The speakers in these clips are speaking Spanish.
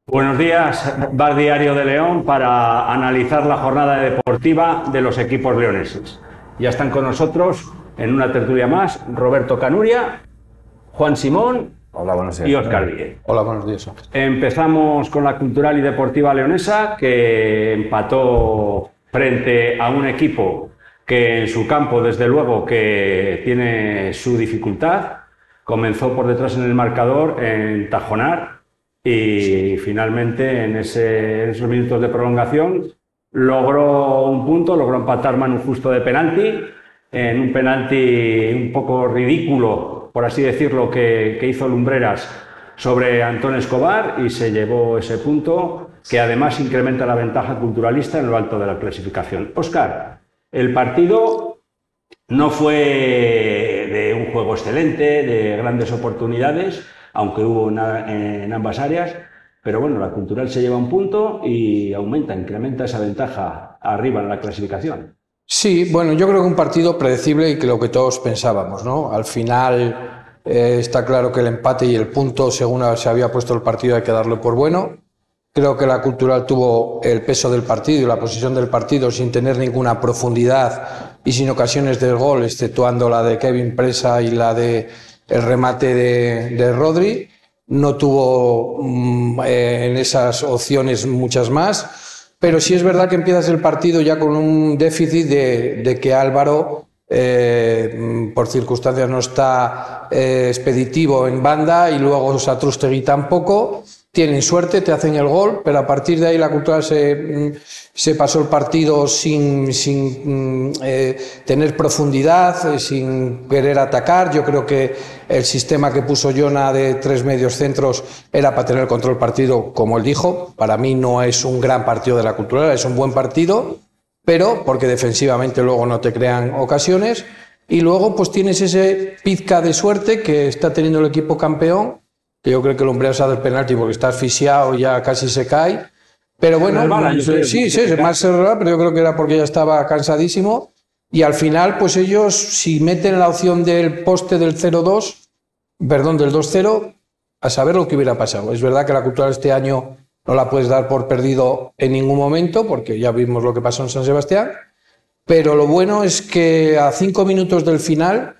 Buenos días, Bar Diario de León para analizar la jornada deportiva de los equipos leoneses. Ya están con nosotros en una tertulia más Roberto Canuria, Juan Simón. Hola, buenos días. Y Óscar Villel. Hola, buenos días. Empezamos con la Cultural y Deportiva Leonesa, que empató frente a un equipo que en su campo, desde luego, que tiene su dificultad. Comenzó por detrás en el marcador en Tajonar y finalmente en esos minutos de prolongación logró un punto, logró empatar Manu Justo de penalti, en un penalti un poco ridículo, por así decirlo, que hizo Lumbreras sobre Antón Escobar, y se llevó ese punto que además incrementa la ventaja culturalista en lo alto de la clasificación. Óscar, el partido no fue de un juego excelente, de grandes oportunidades, aunque hubo en ambas áreas, pero bueno, la Cultural se lleva un punto y incrementa esa ventaja arriba en la clasificación. Sí, bueno, yo creo que un partido predecible y que lo que todos pensábamos, ¿no? Al final está claro que el empate y el punto, según se había puesto el partido, hay que darlo por bueno. Creo que la Cultural tuvo el peso del partido y la posesión del partido sin tener ninguna profundidad y sin ocasiones del gol, exceptuando la de Kevin Presa y la de el remate de Rodri. No tuvo en esas opciones muchas más, pero sí es verdad que empiezas el partido ya con un déficit de que Álvaro, por circunstancias, no está expeditivo en banda, y luego Satrústegui tampoco. Tienen suerte, te hacen el gol, pero a partir de ahí la Cultural se pasó el partido sin tener profundidad, sin querer atacar. Yo creo que el sistema que puso Jona de 3 mediocentros era para tener el control del partido, como él dijo. Para mí no es un gran partido de la Cultural, es un buen partido, pero porque defensivamente luego no te crean ocasiones. Y luego pues tienes ese pizca de suerte que está teniendo el equipo campeón, que yo creo que el Lumbreras ha dado el penalti porque está asfixiado, ya casi se cae. Pero bueno, sí, más cerrado, pero yo creo que era porque ya estaba cansadísimo. Y al final, pues ellos, si meten la opción del poste del 0-2, perdón, del 2-0, a saber lo que hubiera pasado. Es verdad que la Cultural este año no la puedes dar por perdido en ningún momento, porque ya vimos lo que pasó en San Sebastián. Pero lo bueno es que a 5 minutos del final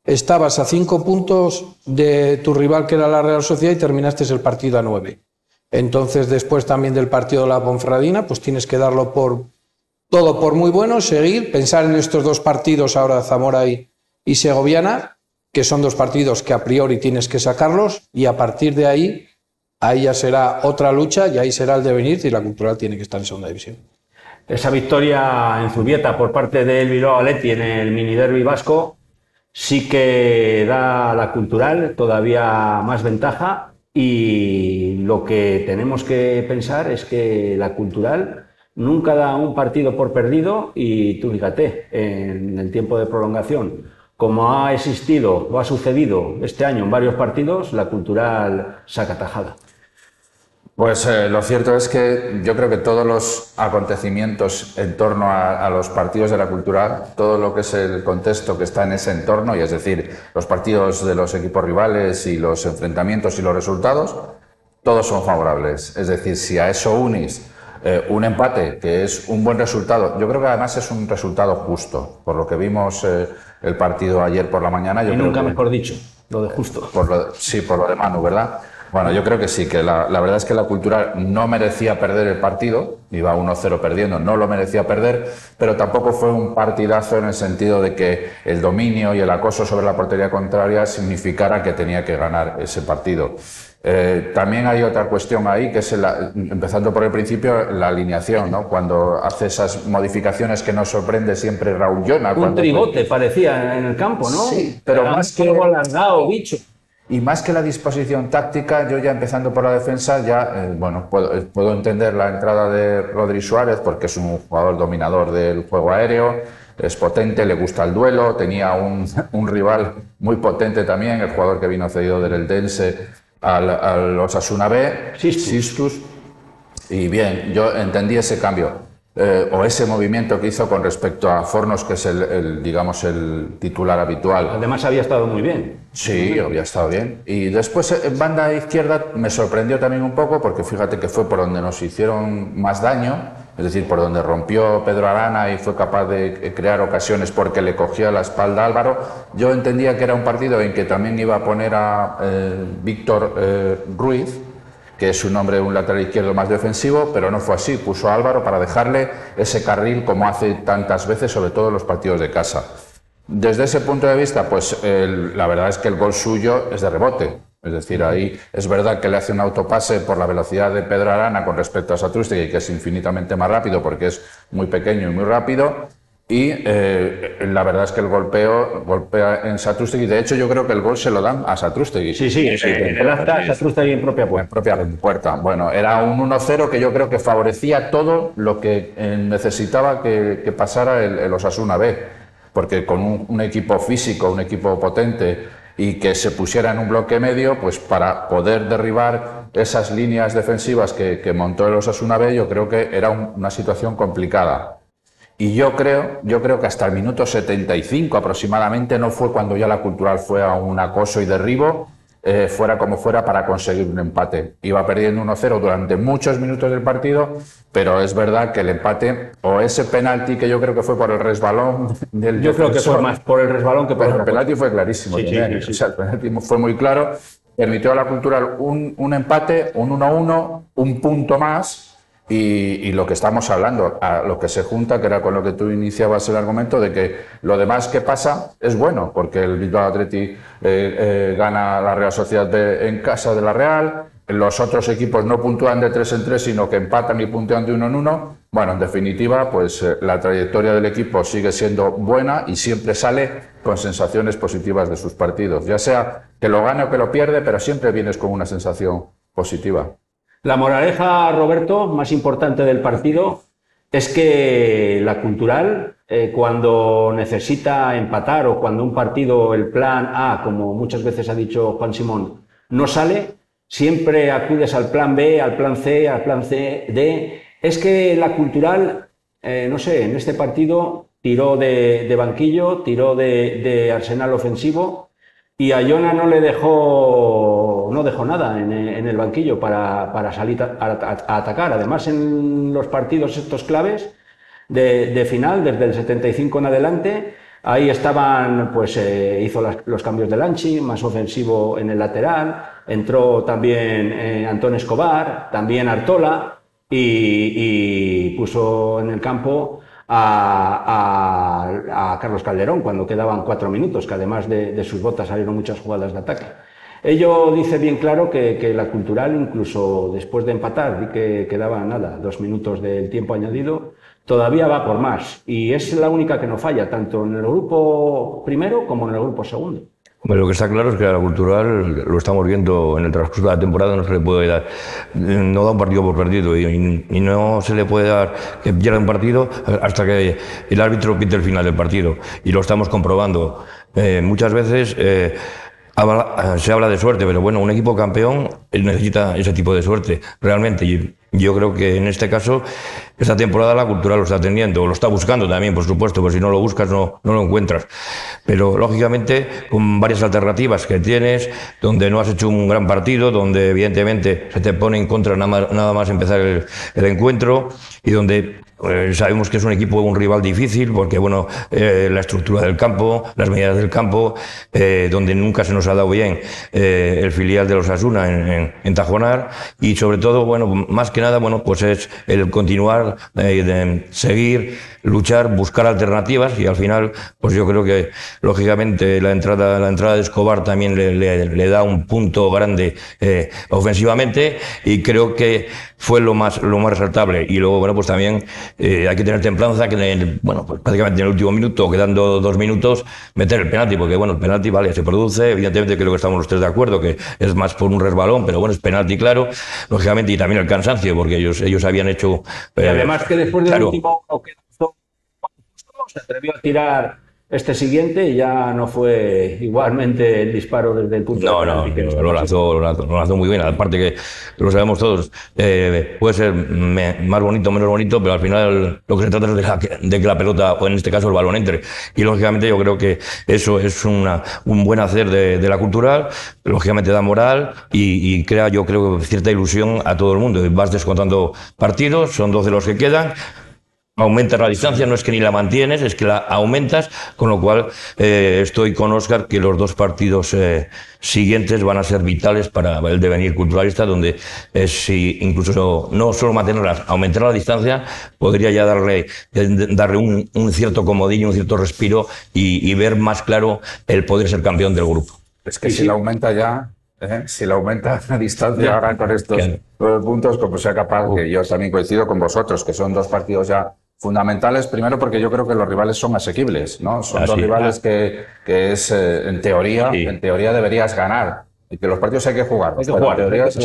estabas a 5 puntos de tu rival, que era la Real Sociedad, y terminaste el partido a 9. Entonces, después también del partido de la Ponferradina, pues tienes que darlo todo por muy bueno, seguir, pensar en estos dos partidos ahora, Zamora y Segoviana, que son dos partidos que a priori tienes que sacarlos, y a partir de ahí ya será otra lucha, y ahí será el devenir, y la Cultural tiene que estar en segunda división. Esa victoria en Zubieta por parte del Bilbao Athletic en el miniderbi vasco sí que da a la Cultural todavía más ventaja, y lo que tenemos que pensar es que la Cultural nunca da un partido por perdido, y tú fíjate, en el tiempo de prolongación, como ha existido o ha sucedido este año en varios partidos, la Cultural saca tajada. Pues lo cierto es que yo creo que todos los acontecimientos en torno a los partidos de la Cultural, todo lo que es el contexto que está en ese entorno, y es decir, los partidos de los equipos rivales y los enfrentamientos y los resultados, todos son favorables. Es decir, si a eso unís un empate, que es un buen resultado, yo creo que además es un resultado justo, por lo que vimos el partido ayer por la mañana. Y nunca mejor dicho, lo de justo. Por lo de Manu, ¿verdad? Bueno, yo creo que sí, que la verdad es que la Cultural no merecía perder el partido, iba 1-0 perdiendo, no lo merecía perder, pero tampoco fue un partidazo en el sentido de que el dominio y el acoso sobre la portería contraria significara que tenía que ganar ese partido. También hay otra cuestión ahí, que es, empezando por el principio, la alineación, ¿no? Cuando hace esas modificaciones que nos sorprende siempre Raúl Jona. Un tribote parecía en el campo, ¿no? Sí, pero más que algo alargado, bicho. Y más que la disposición táctica, yo ya empezando por la defensa, ya bueno, puedo entender la entrada de Rodri Suárez, porque es un jugador dominador del juego aéreo, es potente, le gusta el duelo, tenía un rival muy potente también, el jugador que vino cedido del Eldense al Osasuna B, Sistus. Y bien, yo entendí ese cambio. o ese movimiento que hizo con respecto a Fornos, que es digamos, el titular habitual. Además había estado muy bien. Sí, había estado bien. Y después en banda izquierda me sorprendió también un poco, porque fíjate que fue por donde nos hicieron más daño, es decir, por donde rompió Pedro Arana y fue capaz de crear ocasiones porque le cogía la espalda a Álvaro. Yo entendía que era un partido en que también iba a poner a Víctor Ruiz, que es un hombre, un lateral izquierdo más defensivo, pero no fue así. Puso a Álvaro para dejarle ese carril como hace tantas veces, sobre todo en los partidos de casa. Desde ese punto de vista, pues la verdad es que el gol suyo es de rebote. Es decir, ahí es verdad que le hace un autopase por la velocidad de Pedro Arana con respecto a Satrústegui, que es infinitamente más rápido porque es muy pequeño y muy rápido. Y la verdad es que el golpea en Satrústegui. De hecho, yo creo que el gol se lo dan a Satrústegui. Sí, el acta Satrústegui en propia puerta. En propia puerta. Bueno, era un 1-0 que yo creo que favorecía todo lo que necesitaba que pasara el Osasuna B. Porque con un equipo físico, un equipo potente y que se pusiera en un bloque medio, pues para poder derribar esas líneas defensivas que montó el Osasuna B, yo creo que era una situación complicada. Y yo creo que hasta el minuto 75 aproximadamente no fue cuando ya la Cultural fue a un acoso y derribo, fuera como fuera, para conseguir un empate. Iba perdiendo 1-0 durante muchos minutos del partido, pero es verdad que el empate, o ese penalti que yo creo que fue por el resbalón del Yo creo que fue más por el resbalón que por el penalti fue clarísimo. Sí. O sea, el penalti fue muy claro, permitió a la Cultural un empate, un 1-1, un punto más. Y lo que estamos hablando, a lo que se junta, que era con lo que tú iniciabas el argumento, de que lo demás que pasa es bueno, porque el Bilbao Athletic gana la Real Sociedad en casa de la Real, los otros equipos no puntúan de 3 en 3, sino que empatan y puntúan de 1 en 1. Bueno, en definitiva, pues la trayectoria del equipo sigue siendo buena y siempre sale con sensaciones positivas de sus partidos, ya sea que lo gane o que lo pierde, pero siempre vienes con una sensación positiva. La moraleja, Roberto, más importante del partido es que la Cultural, cuando necesita empatar o cuando un partido, el plan A, como muchas veces ha dicho Juan Simón, no sale, siempre acudes al plan B, al plan C, al plan D. Es que la Cultural, no sé, en este partido tiró de banquillo, tiró de arsenal ofensivo y a Jona no dejó nada en el banquillo para salir a atacar. Además, en los partidos estos claves de final, desde el 75 en adelante, ahí estaban, pues hizo los cambios de Lanchi, más ofensivo en el lateral, entró también Antón Escobar, también Artola, y puso en el campo a Carlos Calderón cuando quedaban 4 minutos, que además de sus botas salieron muchas jugadas de ataque. Ello dice bien claro que la Cultural, incluso después de empatar, y que quedaban 2 minutos del tiempo añadido, todavía va por más. Y es la única que no falla, tanto en el grupo primero como en el grupo segundo. Hombre, lo que está claro es que a la Cultural, lo estamos viendo en el transcurso de la temporada, no se le puede dar, no da un partido por perdido y no se le puede dar que pierda un partido hasta que el árbitro pite el final del partido, y lo estamos comprobando. Muchas veces se habla de suerte, pero bueno, un equipo campeón necesita ese tipo de suerte, realmente. Y yo creo que en este caso, esta temporada la Cultural lo está teniendo, lo está buscando también, por supuesto, porque si no lo buscas no lo encuentras. Pero lógicamente, con varias alternativas que tienes, donde no has hecho un gran partido, donde evidentemente se te pone en contra nada más empezar el encuentro, y donde sabemos que es un equipo, un rival difícil, porque bueno, la estructura del campo, las medidas del campo, donde nunca se nos ha dado bien el filial de los Osasuna en Tajonar, y sobre todo, bueno, más que nada, bueno, pues es el continuar, de seguir, luchar, buscar alternativas, y al final, pues yo creo que lógicamente la entrada de Escobar también le da un punto grande ofensivamente, y creo que fue lo más resaltable. Y luego, bueno, pues también hay que tener templanza, que bueno, pues prácticamente en el último minuto, quedando 2 minutos, meter el penalti, porque bueno, el penalti, vale, se produce, evidentemente creo que estamos los tres de acuerdo, que es más por un resbalón, pero bueno, es penalti claro, lógicamente, y también el cansancio, porque ellos habían hecho... y además que después del último, se atrevió a tirar este siguiente ya no fue igualmente el disparo desde el punto No, de no, penalti que lo lanzó muy bien. Aparte que lo sabemos todos, puede ser más bonito, menos bonito, pero al final lo que se trata es de que la pelota, o en este caso el balón, entre. Y lógicamente yo creo que eso es un buen hacer de la Cultural, lógicamente da moral y crea, yo creo, cierta ilusión a todo el mundo. Vas descontando partidos, son 12 los que quedan. Aumentas la distancia, no es que ni la mantienes, es que la aumentas, con lo cual estoy con Óscar que los 2 partidos siguientes van a ser vitales para el devenir culturalista, donde si incluso no solo mantenerlas, aumentar la distancia, podría ya darle un cierto comodín, un cierto respiro y ver más claro el poder ser campeón del grupo. Es que si la aumenta ya, si la aumenta la distancia ahora con estos puntos, como sea capaz, que yo también coincido con vosotros, que son 2 partidos ya fundamentales, primero porque yo creo que los rivales son asequibles, ¿no? Son 2 rivales que es, en teoría deberías ganar. Y que los partidos hay que jugar. Hay que jugar. Los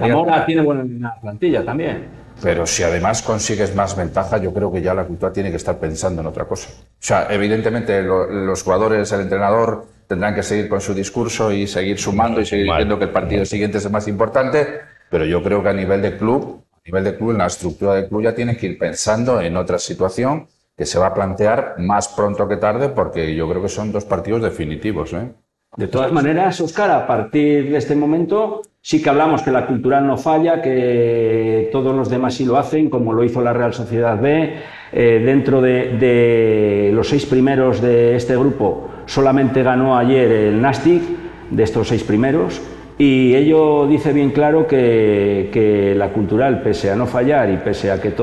Zamora tiene buena plantilla también. Pero si además consigues más ventaja, yo creo que ya la Cultural tiene que estar pensando en otra cosa. O sea, evidentemente los jugadores, el entrenador, tendrán que seguir con su discurso y seguir sumando y seguir diciendo que el partido siguiente es el más importante, pero yo creo que a nivel de club, en la estructura del club ya tiene que ir pensando en otra situación que se va a plantear más pronto que tarde, porque yo creo que son 2 partidos definitivos, ¿eh? De todas maneras, Óscar, a partir de este momento sí que hablamos que la Cultural no falla, que todos los demás sí lo hacen, como lo hizo la Real Sociedad B. Dentro de los 6 primeros de este grupo, solamente ganó ayer el Nastic, de estos 6 primeros. Y ello dice bien claro que la Cultural, pese a no fallar y pese a que en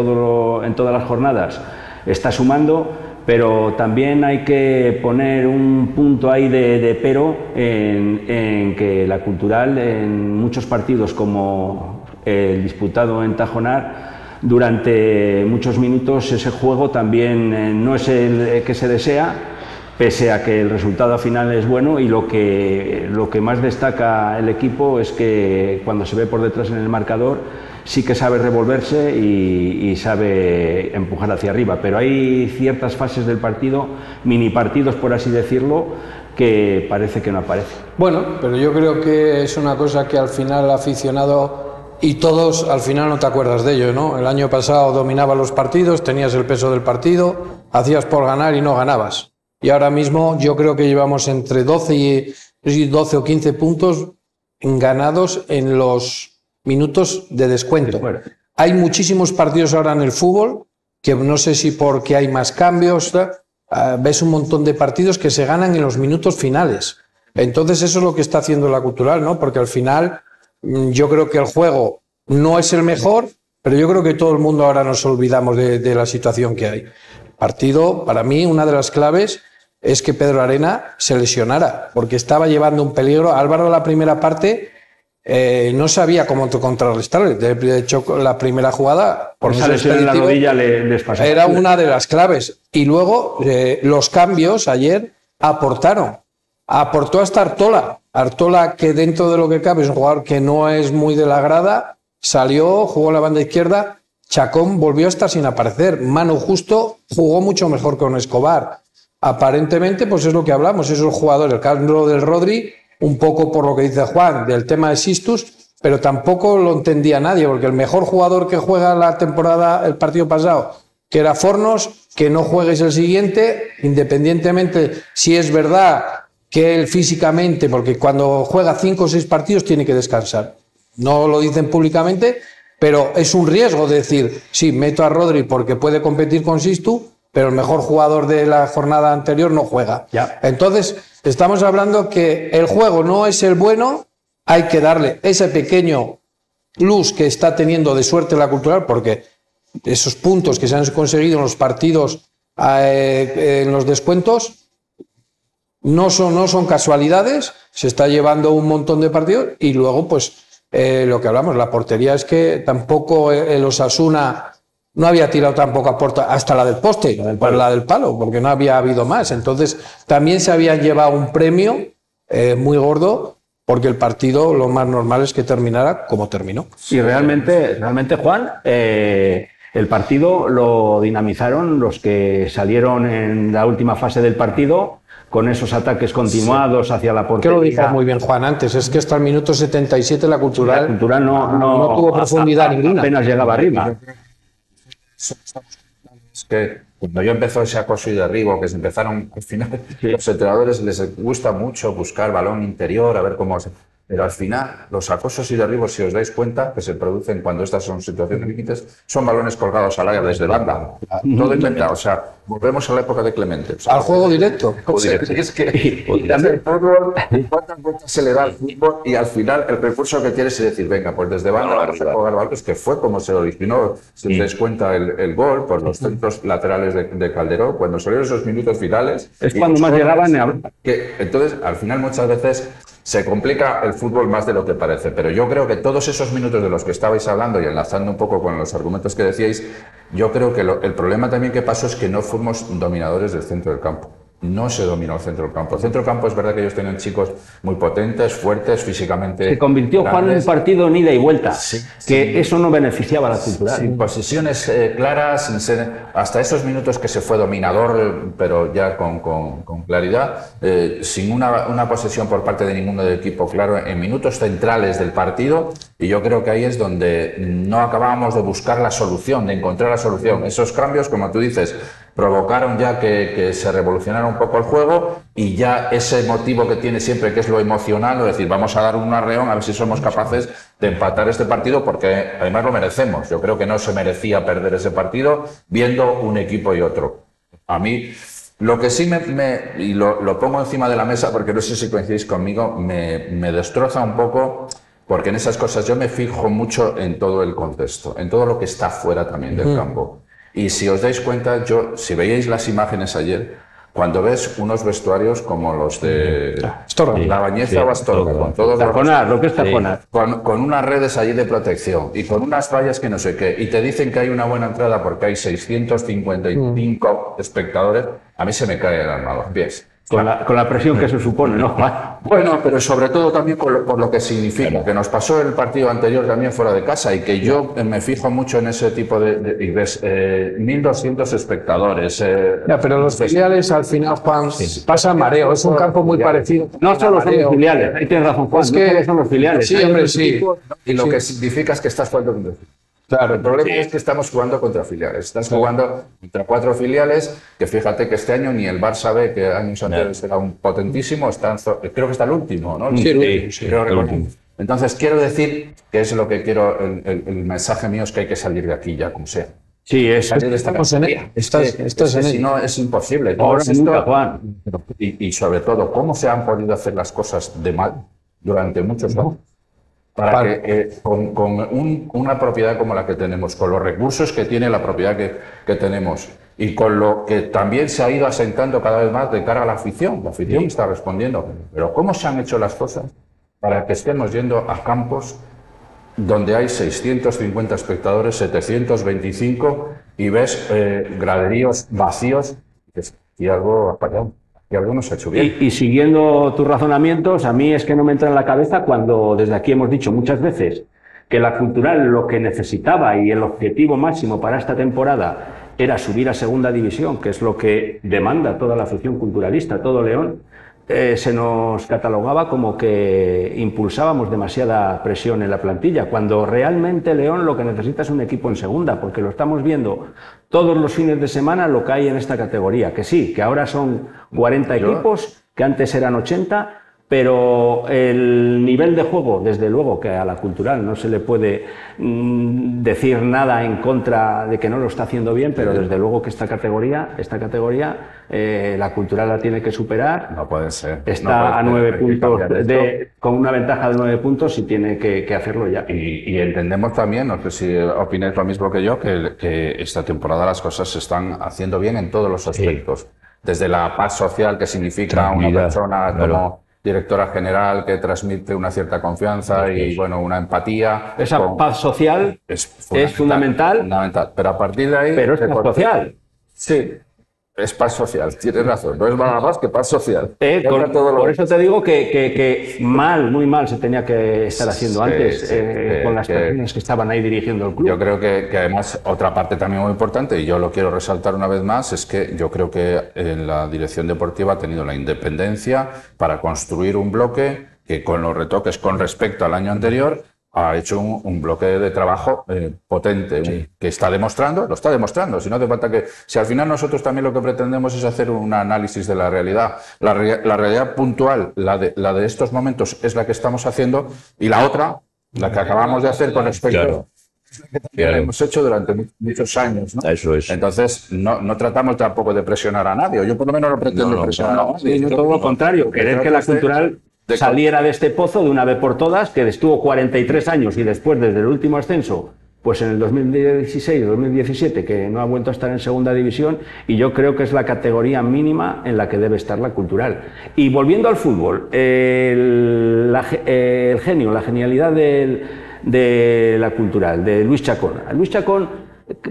todas las jornadas está sumando, pero también hay que poner un punto ahí de pero en que la Cultural, en muchos partidos como el disputado en Tajonar, durante muchos minutos ese juego también no es el que se desea, pese a que el resultado final es bueno, y lo que más destaca el equipo es que cuando se ve por detrás en el marcador sí que sabe revolverse y sabe empujar hacia arriba, pero hay ciertas fases del partido, mini partidos por así decirlo, que parece que no aparecen. Bueno, pero yo creo que es una cosa que al final el aficionado y todos al final no te acuerdas de ello, ¿no? El año pasado dominabas los partidos, tenías el peso del partido, hacías por ganar y no ganabas. Y ahora mismo yo creo que llevamos entre 12 o 15 puntos ganados en los minutos de descuento. Hay muchísimos partidos ahora en el fútbol, que no sé si porque hay más cambios, ves un montón de partidos que se ganan en los minutos finales. Entonces eso es lo que está haciendo la Cultural, ¿no? Porque al final yo creo que el juego no es el mejor, pero yo creo que todo el mundo ahora nos olvidamos de la situación que hay. Partido, para mí, una de las claves es que Pedro Arena se lesionara, porque estaba llevando un peligro. Álvaro, la primera parte, no sabía cómo contrarrestarle. De hecho, la primera jugada, por esa lesión en la rodilla, les pasó. Era una de las claves. Y luego, los cambios ayer aportaron. Aportó hasta Artola. Artola, que dentro de lo que cabe es un jugador que no es muy de la grada, salió, jugó la banda izquierda. Chacón volvió a estar sin aparecer. Manu Justo jugó mucho mejor con Escobar. Aparentemente, pues es lo que hablamos, es el jugador, el caso del Rodri, un poco por lo que dice Juan, del tema de Sistus, pero tampoco lo entendía nadie, porque el mejor jugador que juega la temporada, el partido pasado, que era Fornos, que no juegues el siguiente, independientemente si es verdad que él físicamente, porque cuando juega 5 o 6 partidos tiene que descansar. No lo dicen públicamente, pero es un riesgo decir, sí, meto a Rodri porque puede competir con Sistus, pero el mejor jugador de la jornada anterior no juega. Ya. Entonces, estamos hablando que el juego no es el bueno, hay que darle ese pequeño plus que está teniendo de suerte la Cultural, porque esos puntos que se han conseguido en los partidos, en los descuentos, no son casualidades, se está llevando un montón de partidos, y luego, pues, lo que hablamos, la portería es que tampoco el Osasuna no había tirado tampoco a puerta hasta la del poste, la del palo, porque no había habido más. Entonces, también se habían llevado un premio muy gordo, porque el partido lo más normal es que terminara como terminó. Y realmente Juan, El partido lo dinamizaron los que salieron en la última fase del partido con esos ataques continuados hacia la portería. Que lo dijo muy bien Juan antes, es que hasta el minuto 77 la Cultural no tuvo profundidad ninguna. Apenas llegaba arriba. Es que cuando yo empezó ese acoso y derribo, que se empezaron, al final, los entrenadores les gusta mucho buscar balón interior, a ver cómo se... Pero al final, los acosos y derribos, si os dais cuenta, que se producen cuando estas son situaciones límites, son balones colgados al área desde banda. Todo inventado. O sea, volvemos a la época de Clemente. O sea, al juego directo. Es que también el fútbol, cuántas vueltas se le da al fútbol y al final el recurso que tienes es decir, venga, pues desde banda vamos a jugar balones, que fue como se originó, si os dais cuenta, el gol por los centros laterales de Calderón, cuando salieron esos minutos finales. Es cuando más llegaban. Entonces, al final, muchas veces se complica el fútbol más de lo que parece, pero yo creo que todos esos minutos de los que estabais hablando y enlazando un poco con los argumentos que decíais, yo creo que el problema también que pasó es que no fuimos dominadores del centro del campo. No se dominó el centro del campo. El centro del campo es verdad que ellos tenían chicos muy potentes, fuertes, físicamente. Se convirtió Juan en un partido en ida y vuelta, que eso no beneficiaba a la Cultural. Sin posiciones claras, hasta esos minutos que se fue dominador, pero ya con claridad, sin una posesión por parte de ninguno del equipo, claro, en minutos centrales del partido, y yo creo que ahí es donde no acabábamos de buscar la solución, de encontrar la solución. Esos cambios, como tú dices, provocaron ya que se revolucionara un poco el juego y ya ese motivo que tiene siempre, que es lo emocional, es decir, vamos a dar un arreón a ver si somos capaces de empatar este partido, porque además lo merecemos. Yo creo que no se merecía perder ese partido viendo un equipo y otro. A mí, lo que sí y lo pongo encima de la mesa, porque no sé si coincidís conmigo, me destroza un poco, porque en esas cosas yo me fijo mucho en todo el contexto, en todo lo que está fuera también del campo. Y si os dais cuenta, si veíais las imágenes ayer, cuando ves unos vestuarios como los de La Bañeza o Astorga, con todos con unas redes allí de protección y con unas vallas que no sé qué, y te dicen que hay una buena entrada porque hay 655 espectadores, a mí se me cae el alma a los pies. Con la presión que eso supone, ¿no? Bueno, pero sobre todo también por lo que significa, que nos pasó el partido anterior también fuera de casa y que yo me fijo mucho en ese tipo y ves 1.200 espectadores. Pero los filiales al final, Juan, pasan mareo, es un campo muy parecido. No solo son los filiales, ahí tienes razón, Juan, no son los filiales. Sí, hombre, sí. Y lo que significa es que estás jugando contra filiales. Claro, el problema es que estamos jugando contra filiales. Estás jugando contra 4 filiales, que fíjate que este año ni el Barça B, que años anteriores era un potentísimo, creo que está el último, ¿no? Sí, el último. Entonces, quiero decir que es lo que quiero, el mensaje mío es que hay que salir de aquí ya, como sea. Sí, estamos en ello. Si no, es imposible. Ahora nunca, Juan. Y sobre todo, ¿cómo se han podido hacer las cosas de mal durante muchos años? Para que con una propiedad como la que tenemos, con los recursos que tiene la propiedad que tenemos y con lo que también se ha ido asentando cada vez más de cara a la afición está respondiendo. Pero ¿cómo se han hecho las cosas para que estemos yendo a campos donde hay 650 espectadores, 725 y ves graderíos vacíos y algo ha fallado? Y algo se ha hecho bien. Y siguiendo tus razonamientos, a mí es que no me entra en la cabeza cuando desde aquí hemos dicho muchas veces que la Cultural lo que necesitaba y el objetivo máximo para esta temporada era subir a segunda división, que es lo que demanda toda la afición culturalista, todo León. Se nos catalogaba como que impulsábamos demasiada presión en la plantilla, cuando realmente León lo que necesita es un equipo en segunda, porque lo estamos viendo todos los fines de semana lo que hay en esta categoría, que sí, que ahora son 40 equipos, que antes eran 80, pero el nivel de juego, desde luego que a la Cultural no se le puede decir nada en contra de que no lo está haciendo bien, pero desde luego que esta categoría la Cultural la tiene que superar. No puede ser. Está a 9 puntos, con una ventaja de 9 puntos y tiene que hacerlo ya. Y entendemos también, no sé si opináis lo mismo que yo, que esta temporada las cosas se están haciendo bien en todos los aspectos. Desde la paz social que significa una persona como directora general que transmite una cierta confianza y bueno, una empatía. Esa paz social es fundamental. Pero a partir de ahí... Pero es paz social. Sí. Es paz social, tienes razón, no es nada más que paz social. Por eso te digo que mal, muy mal se tenía que estar haciendo antes con las personas que estaban ahí dirigiendo el club. Yo creo que además otra parte también muy importante, y yo lo quiero resaltar una vez más, es que yo creo que la dirección deportiva ha tenido la independencia para construir un bloque que con los retoques con respecto al año anterior ha hecho un bloque de trabajo potente, sí, que lo está demostrando. Si no hace falta que, si al final nosotros también lo que pretendemos es hacer un análisis de la realidad, la realidad puntual, la de estos momentos es la que estamos haciendo, y la otra, la que acabamos de hacer con respecto, claro, que hemos hecho durante muchos años, ¿no? Eso es. Entonces, no tratamos tampoco de presionar a nadie, o yo por lo menos no pretendo presionar a nadie. Sí, todo lo contrario, querer que la Cultural saliera de este pozo de una vez por todas, que estuvo 43 años y después, desde el último ascenso, pues en el 2016-2017, que no ha vuelto a estar en segunda división, y yo creo que es la categoría mínima en la que debe estar la Cultural. Y volviendo al fútbol, el genio, la genialidad de la Cultural, de Luis Chacón. A Luis Chacón,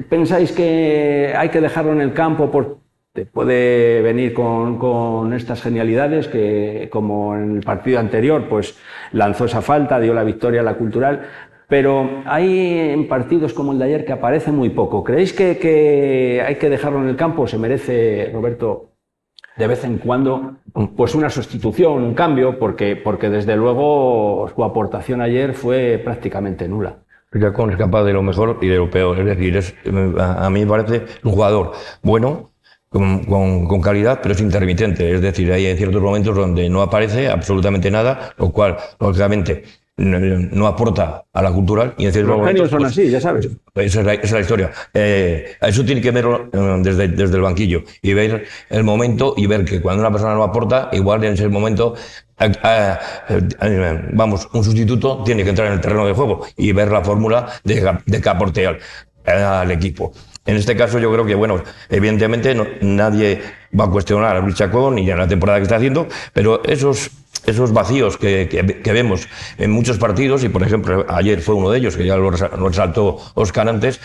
¿pensáis que hay que dejarlo en el campo puede venir con estas genialidades que, como en el partido anterior, pues lanzó esa falta, dio la victoria a la Cultural, pero hay en partidos como el de ayer que aparece muy poco? ¿Creéis que hay que dejarlo en el campo? ¿Se merece, Roberto, de vez en cuando, pues una sustitución, un cambio? Porque desde luego su aportación ayer fue prácticamente nula. Chacón es capaz de lo mejor y de lo peor, es decir, a mí me parece un jugador bueno, con calidad, pero es intermitente, es decir, hay ciertos momentos donde no aparece absolutamente nada, lo cual, lógicamente, no aporta a la Cultural. Y en ciertos los momentos, genios son así, ya sabes. Esa es la historia. Eso tiene que verlo desde el banquillo y ver el momento, y ver que cuando una persona no aporta, igual en ese momento, un sustituto tiene que entrar en el terreno de juego y ver la fórmula de que aporte al equipo. En este caso yo creo que, bueno, evidentemente nadie va a cuestionar a Luis Chacón ni a la temporada que está haciendo, pero esos vacíos que vemos en muchos partidos, y por ejemplo ayer fue uno de ellos, que ya lo resaltó Óscar antes,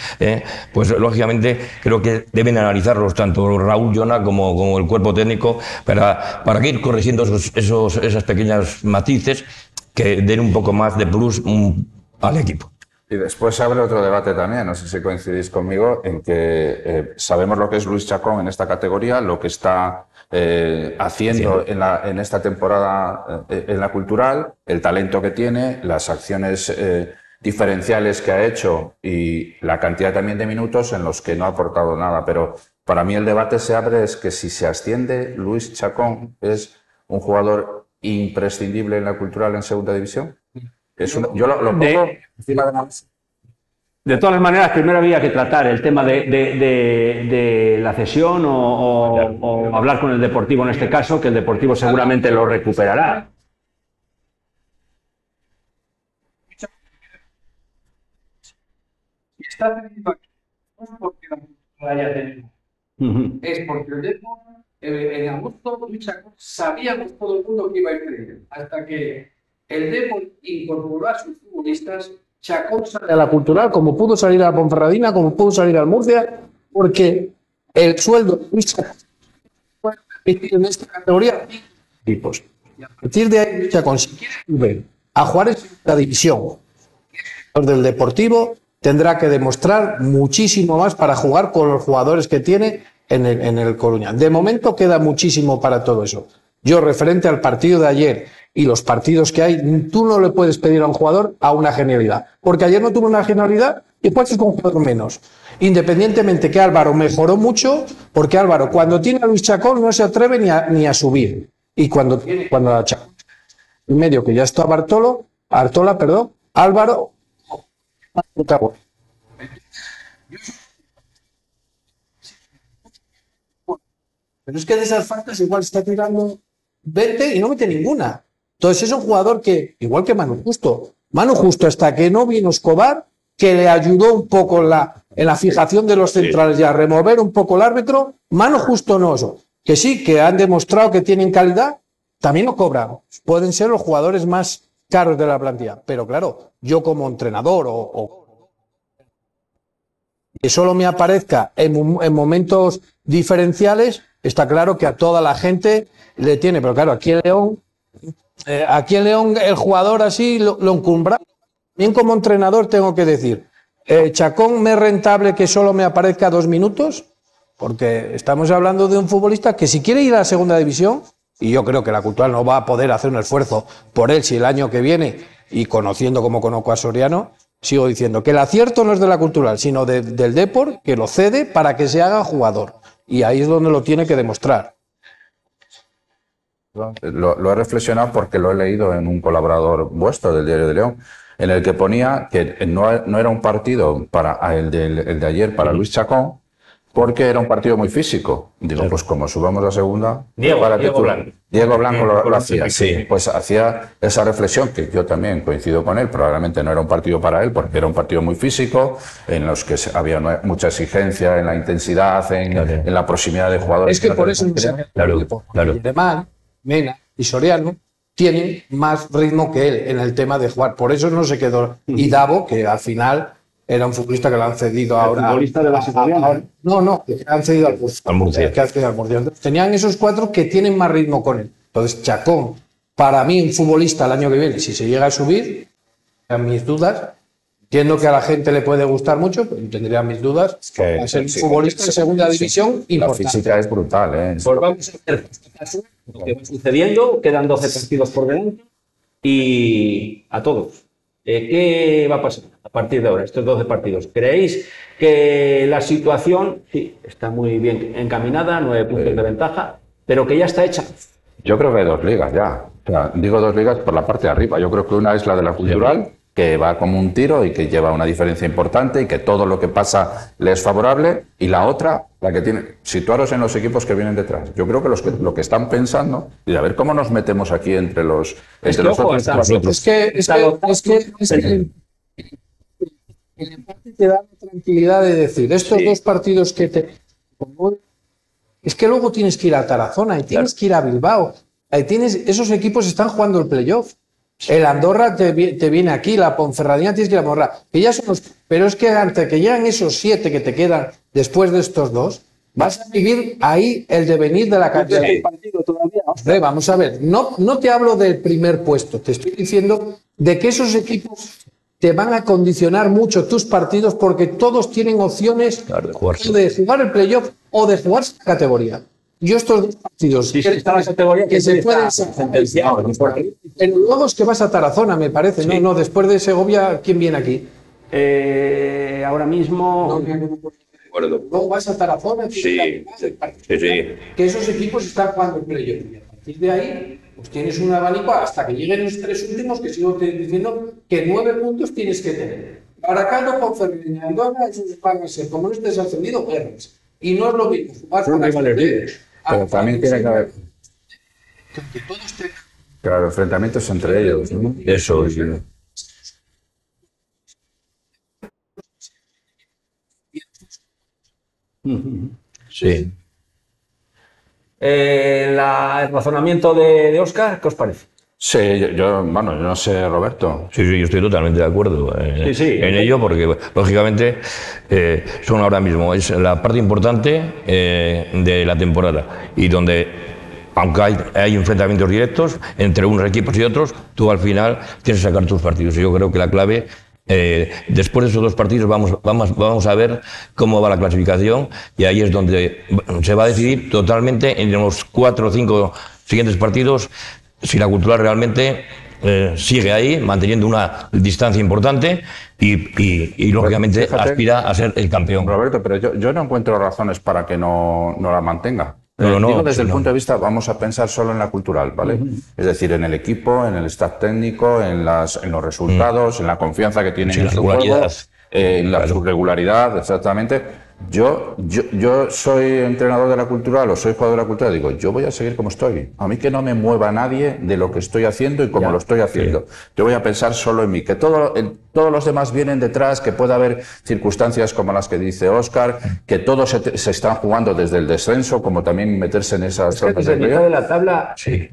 pues lógicamente creo que deben analizarlos tanto Raúl, Llona como el cuerpo técnico para ir corrigiendo esas pequeñas matices que den un poco más de plus al equipo. Y después se abre otro debate también, no sé si coincidís conmigo, en que sabemos lo que es Luis Chacón en esta categoría, lo que está haciendo en esta temporada en la Cultural, el talento que tiene, las acciones diferenciales que ha hecho y la cantidad también de minutos en los que no ha aportado nada. Pero para mí el debate se abre, es que si se asciende, Luis Chacón es un jugador imprescindible en la Cultural en segunda división. Yo lo pongo encima de la mesa. De todas maneras, primero había que tratar el tema de la cesión o hablar con el Deportivo en este caso, que el Deportivo seguramente lo recuperará. Y está teniendo aquí, no es porque la haya tenido, es porque el Deportivo, en agosto, sabíamos todo el mundo que iba a ir perdiendo, hasta que el Depor incorporó a sus futbolistas. Chacón sale a la Cultural, como pudo salir a la Ponferradina, como pudo salir al Murcia, porque el sueldo de Luis Chacón puede permitir en esta categoría tipos. Y a partir de ahí, Chacón, si quiere volver a jugar en la división del Deportivo, tendrá que demostrar muchísimo más para jugar con los jugadores que tiene en el Coruña. De momento queda muchísimo para todo eso. Yo, referente al partido de ayer y los partidos que hay, tú no le puedes pedir a un jugador a una genialidad, porque ayer no tuvo una genialidad y puede ser con un jugador menos. Independientemente que Álvaro mejoró mucho, porque Álvaro, cuando tiene a Luis Chacón, no se atreve ni a subir. Y cuando a Chacón en medio, que ya está Artola, Álvaro. Pero es que de esas faltas igual está tirando 20 y no mete ninguna. Entonces es un jugador que, igual que Manu Justo, hasta que no vino Escobar, que le ayudó un poco en la fijación de los centrales y a remover un poco el árbitro, Manu Justo no. Que sí, que han demostrado que tienen calidad, también lo cobran. Pueden ser los jugadores más caros de la plantilla. Pero claro, yo como entrenador que solo me aparezca en momentos diferenciales, está claro que a toda la gente le tiene, pero claro, aquí en León el jugador así lo encumbra. Bien, como entrenador tengo que decir, Chacón me es rentable que solo me aparezca 2 minutos, porque estamos hablando de un futbolista que si quiere ir a la segunda división, y yo creo que la Cultural no va a poder hacer un esfuerzo por él si el año que viene, y conociendo como conozco a Soriano, sigo diciendo que el acierto no es de la Cultural, sino del Depor, que lo cede para que se haga jugador. Y ahí es donde lo tiene que demostrar. Lo he reflexionado porque lo he leído en un colaborador vuestro del Diario de León, en el que ponía que no era un partido para el de ayer para Luis Chacón, porque era un partido muy físico. Digo, pues como subamos a segunda... Diego Blanco. Diego Blanco lo hacía, sí. Pues hacía esa reflexión, que yo también coincido con él. Probablemente no era un partido para él, porque era un partido muy físico, en los que había mucha exigencia en la intensidad, en la proximidad de jugadores. Es que por eso... Alemán, Mena y Soriano tienen más ritmo que él en el tema de jugar. Por eso no se quedó. Y Davo, que al final... Era un futbolista que lo han cedido ahora. ¿El futbolista de la Siciliana? No, que han cedido al Murcia. Tenían esos 4 que tienen más ritmo con él. Entonces, Chacón, para mí, un futbolista el año que viene, si se llega a subir, tendría mis dudas. Entiendo que a la gente le puede gustar mucho, pero tendría mis dudas. Que va a ser un futbolista de segunda división importante. La física es brutal, ¿eh? Pues vamos a ver lo que va sucediendo. Quedan 12 partidos por delante. Y a todos. ¿Qué va a pasar a partir de ahora, estos 12 partidos? ¿Creéis que la situación sí está muy bien encaminada, 9 puntos de ventaja, pero que ya está hecha? Yo creo que hay 2 ligas ya. O sea, digo 2 ligas por la parte de arriba. Yo creo que una es la de la Cultural, que va como un tiro y que lleva una diferencia importante y que todo lo que pasa le es favorable, y la otra, la que tiene, situaros en los equipos que vienen detrás. Yo creo que lo que están pensando, y a ver cómo nos metemos aquí entre los otros. Es que el empate te da la tranquilidad de decir, estos 2 partidos que te... Es que luego tienes que ir a Tarazona y tienes que ir a Bilbao. Ahí esos equipos están jugando el playoff. El Andorra te viene aquí, la Ponferradina tienes que ir a Morra. Que ya son pero es que antes que llegan esos 7 que te quedan después de estos 2, vas a vivir ahí el devenir de la categoría. Vamos a ver, no te hablo del primer puesto, te estoy diciendo de que esos equipos te van a condicionar mucho tus partidos, porque todos tienen opciones de jugar el playoff o de jugar la categoría. Yo estos 2 partidos que se pueden sentenciar, pero luego es que vas a Tarazona, me parece, sí. No, después de Segovia, ¿quién viene aquí? Ahora mismo... Luego vas a Tarazona, que esos equipos están jugando el playoff. Y a partir de ahí, pues tienes un abanico hasta que lleguen los 3 últimos, que sigo diciendo que 9 puntos tienes que tener. Baracaldo, Ponferradina, Andorra, esos van a ser, como no estés ascendido, guerras. Y no es lo mismo jugar con pero también tiene que haber... Claro, enfrentamientos entre ellos, ¿no? Eso, sí. Sí. El razonamiento de Óscar, ¿qué os parece? Sí, yo no sé, Roberto. Sí, yo estoy totalmente de acuerdo en ello, porque lógicamente son ahora mismo, es la parte importante de la temporada, y donde, aunque hay enfrentamientos directos entre unos equipos y otros, tú al final tienes que sacar tus partidos. Y yo creo que la clave, después de esos 2 partidos, vamos a ver cómo va la clasificación, y ahí es donde se va a decidir totalmente en los 4 o 5 siguientes partidos si la Cultural realmente sigue ahí, manteniendo una distancia importante y lógicamente fíjate, aspira a ser el campeón. Roberto, pero yo no encuentro razones para que no la mantenga. Digo, desde el punto de vista, vamos a pensar solo en la Cultural, ¿vale? Es decir, en el equipo, en el staff técnico, en los resultados, en la confianza que tienen en su juego, en la regularidad, exactamente. Yo soy entrenador de la Cultural o soy jugador de la Cultural, digo, yo voy a seguir como estoy. A mí que no me mueva nadie de lo que estoy haciendo y cómo lo estoy haciendo. Sí. Yo voy a pensar solo en mí, que todos los demás vienen detrás, que pueda haber circunstancias como las que dice Óscar, que todos se están jugando desde el descenso, como también meterse en esas zonas de mitad de la tabla. Sí.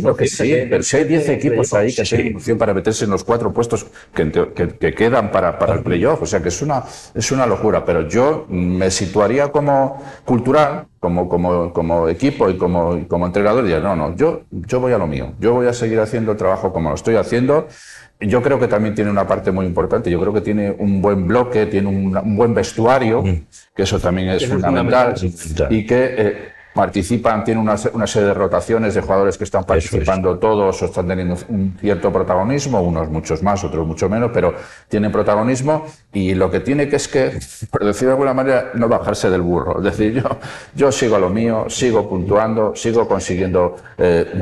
Lo que sí, pero si hay 10 equipos ahí que tienen opción para meterse en los 4 puestos que quedan para el playoff, o sea que es una locura, pero yo yo me situaría como cultural, como equipo y como entrenador, y diría, no, yo voy a lo mío, yo voy a seguir haciendo el trabajo como lo estoy haciendo. Yo creo que también tiene una parte muy importante, yo creo que tiene un buen bloque, tiene un buen vestuario, que eso también es fundamental, y que participan, tienen una serie de rotaciones de jugadores que están participando todos o están teniendo un cierto protagonismo, unos muchos más, otros mucho menos, pero tienen protagonismo, y lo que tiene que es que, por decirlo de alguna manera, no bajarse del burro. Es decir, yo sigo a lo mío, sigo puntuando, sigo consiguiendo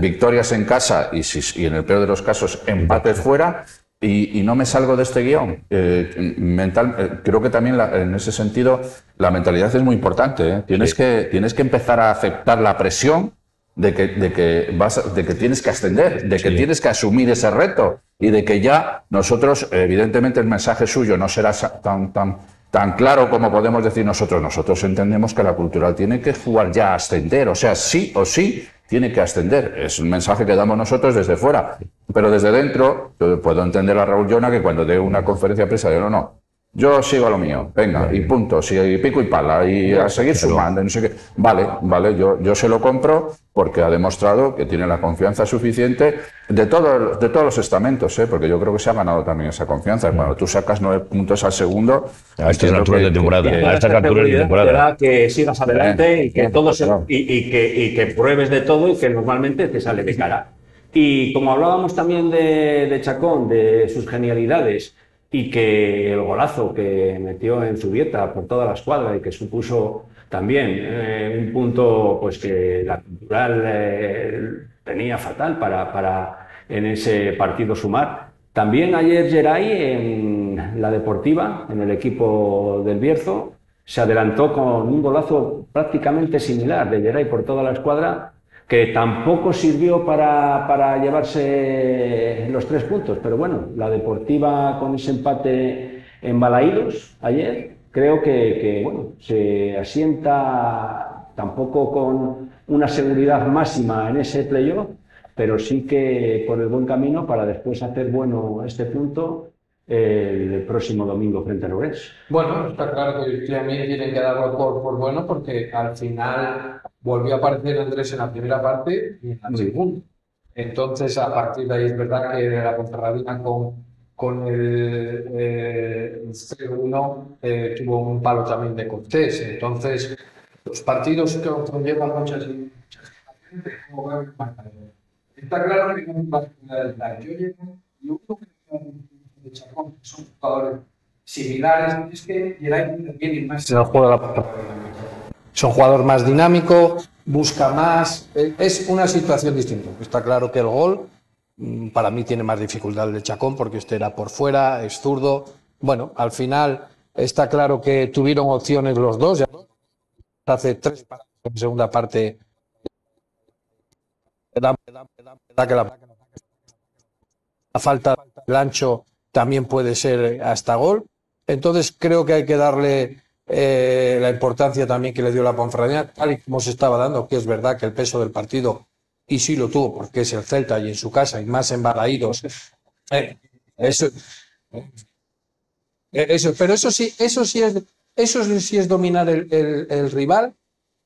victorias en casa y en el peor de los casos empates fuera, y no me salgo de este guión. Creo que también en ese sentido la mentalidad es muy importante, ¿eh? Tienes que empezar a aceptar la presión de que tienes que ascender, de que tienes que asumir ese reto, y de que ya nosotros, evidentemente el mensaje suyo no será tan claro como podemos decir nosotros. Nosotros entendemos que la Cultural tiene que jugar ya a ascender, o sea, sí o sí tiene que ascender. Es un mensaje que damos nosotros desde fuera, pero desde dentro yo puedo entender a Raúl Llona que cuando dé una conferencia de prensa diga, no, yo sigo a lo mío, venga, y punto, si pico y pala, y a seguir sumando, no sé qué. Vale, yo se lo compro, porque ha demostrado que tiene la confianza suficiente de todos los estamentos, porque yo creo que se ha ganado también esa confianza. Cuando tú sacas 9 puntos al segundo, a estas alturas de temporada, a estas alturas de temporada, que sigas adelante y que y que pruebes de todo, y que normalmente te sale de cara. Y como hablábamos también de Chacón, de sus genialidades, y que el golazo que metió en Zubieta por toda la escuadra, y que supuso también un punto pues que la Cultural tenía fatal para en ese partido sumar. También ayer Geray, en la Deportiva, en el equipo del Bierzo, se adelantó con un golazo prácticamente similar de Geray por toda la escuadra, que tampoco sirvió para llevarse los 3 puntos, pero bueno, la Deportiva con ese empate en Balaídos ayer, creo que bueno, se asienta tampoco con una seguridad máxima en ese playoff, pero sí que por el buen camino para después hacer bueno este punto el próximo domingo frente a Lorenz. Bueno, está claro que también tienen que darlo por bueno, porque al final volvió a aparecer Andrés en la primera parte y en la segunda. Entonces, a partir de ahí es verdad que la Ponferradina con el 0-1 tuvo un palo también de Cortés. Entonces, los partidos que conllevan muchas está claro que no es particularidad. Yo llevo y uno de Chacón, que son jugadores similares, es que Geray tiene más en el juego de la Ponferradina. Es un jugador más dinámico, busca más, es una situación distinta. Está claro que el gol para mí tiene más dificultad el de Chacón, porque este era por fuera, es zurdo. Bueno, al final está claro que tuvieron opciones los dos. Ya hace 3 paradas en segunda parte. Da que la falta del ancho también puede ser hasta gol. Entonces creo que hay que darle la importancia también que le dio la Ponferradina, tal y como se estaba dando, que es verdad que el peso del partido, y sí lo tuvo, porque es el Celta y en su casa, y más en Balaídos. Pero eso sí es dominar el rival,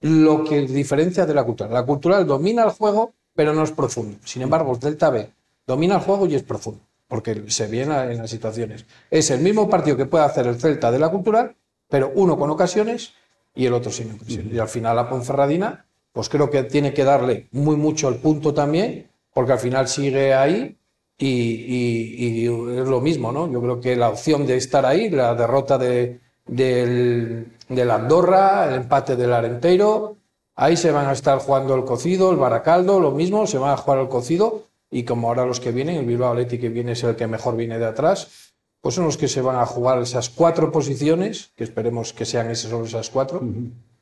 lo que diferencia de la Cultural. La Cultural domina el juego, pero no es profundo. Sin embargo, el Celta B domina el juego y es profundo, porque se viene en las situaciones. Es el mismo partido que puede hacer el Celta de la Cultural, pero uno con ocasiones y el otro sin ocasiones. Y al final la Ponferradina, pues creo que tiene que darle mucho el punto también, porque al final sigue ahí y es lo mismo, ¿no? Yo creo que la opción de estar ahí, la derrota del Andorra, el empate del Arenteiro, ahí se van a estar jugando el Cocido, el Baracaldo, lo mismo, se van a jugar el Cocido, y como ahora los que vienen, el Bilbao Athletic que viene es el que mejor viene de atrás, pues son los que se van a jugar esas 4 posiciones, que esperemos que sean solo esas 4,